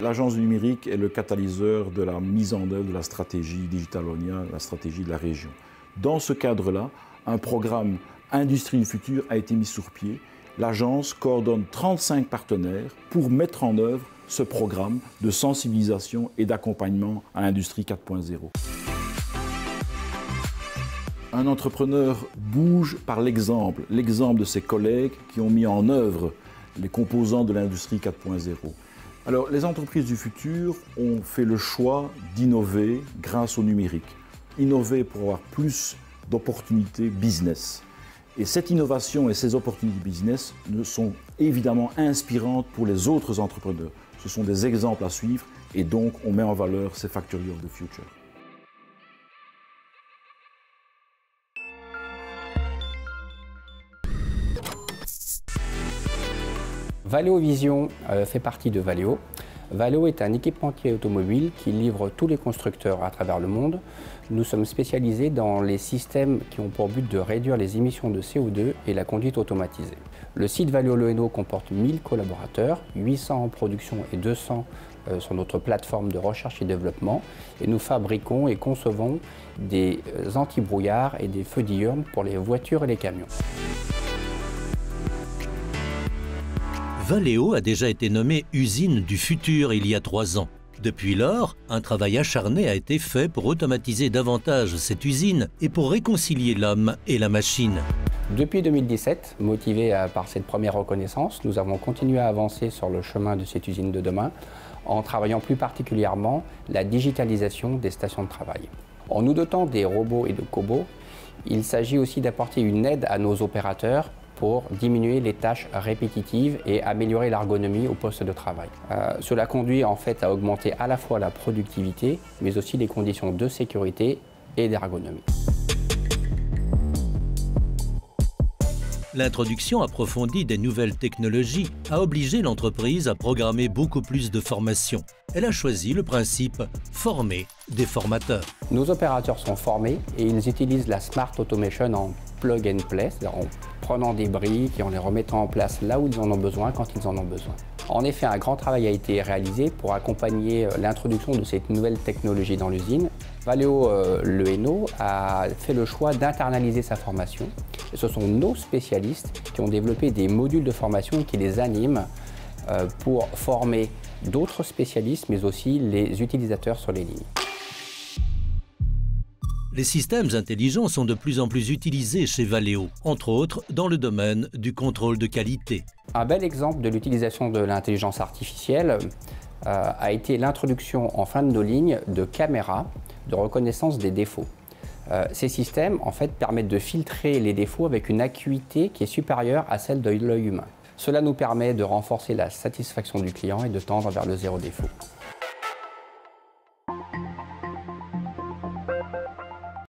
L'agence du numérique est le catalyseur de la mise en œuvre de la stratégie Digitalonia, la stratégie de la région. Dans ce cadre-là, un programme Industrie du futur a été mis sur pied. L'agence coordonne 35 partenaires pour mettre en œuvre ce programme de sensibilisation et d'accompagnement à l'industrie 4.0. Un entrepreneur bouge par l'exemple de ses collègues qui ont mis en œuvre les composants de l'industrie 4.0. Alors, les entreprises du futur ont fait le choix d'innover grâce au numérique. Innover pour avoir plus d'opportunités business. Et cette innovation et ces opportunités business sont évidemment inspirantes pour les autres entrepreneurs. Ce sont des exemples à suivre et donc on met en valeur ces Factory of the Future. Valeo Vision fait partie de Valeo. Valeo est un équipementier automobile qui livre tous les constructeurs à travers le monde. Nous sommes spécialisés dans les systèmes qui ont pour but de réduire les émissions de CO2 et la conduite automatisée. Le site Valeo Le Hainaut comporte 1000 collaborateurs, 800 en production et 200 sur notre plateforme de recherche et développement. Et nous fabriquons et concevons des anti-brouillards et des feux diurnes pour les voitures et les camions. Valeo a déjà été nommée usine du futur il y a 3 ans. Depuis lors, un travail acharné a été fait pour automatiser davantage cette usine et pour réconcilier l'homme et la machine. Depuis 2017, motivés par cette première reconnaissance, nous avons continué à avancer sur le chemin de cette usine de demain en travaillant plus particulièrement la digitalisation des stations de travail. En nous dotant des robots et de cobots, il s'agit aussi d'apporter une aide à nos opérateurs pour diminuer les tâches répétitives et améliorer l'ergonomie au poste de travail. Cela conduit en fait à augmenter à la fois la productivité, mais aussi les conditions de sécurité et d'ergonomie. L'introduction approfondie des nouvelles technologies a obligé l'entreprise à programmer beaucoup plus de formations. Elle a choisi le principe « former des formateurs ». Nos opérateurs sont formés et ils utilisent la Smart Automation en plug and play, c'est-à-dire en prenant des briques et en les remettant en place là où ils en ont besoin, quand ils en ont besoin. En effet, un grand travail a été réalisé pour accompagner l'introduction de cette nouvelle technologie dans l'usine. Valeo Le Hainaut a fait le choix d'internaliser sa formation. Et ce sont nos spécialistes qui ont développé des modules de formation qui les animent pour former d'autres spécialistes, mais aussi les utilisateurs sur les lignes. Les systèmes intelligents sont de plus en plus utilisés chez Valeo, entre autres dans le domaine du contrôle de qualité. Un bel exemple de l'utilisation de l'intelligence artificielle a été l'introduction en fin de nos lignes de caméras de reconnaissance des défauts. Ces systèmes en fait, permettent de filtrer les défauts avec une acuité qui est supérieure à celle de l'œil humain. Cela nous permet de renforcer la satisfaction du client et de tendre vers le zéro défaut.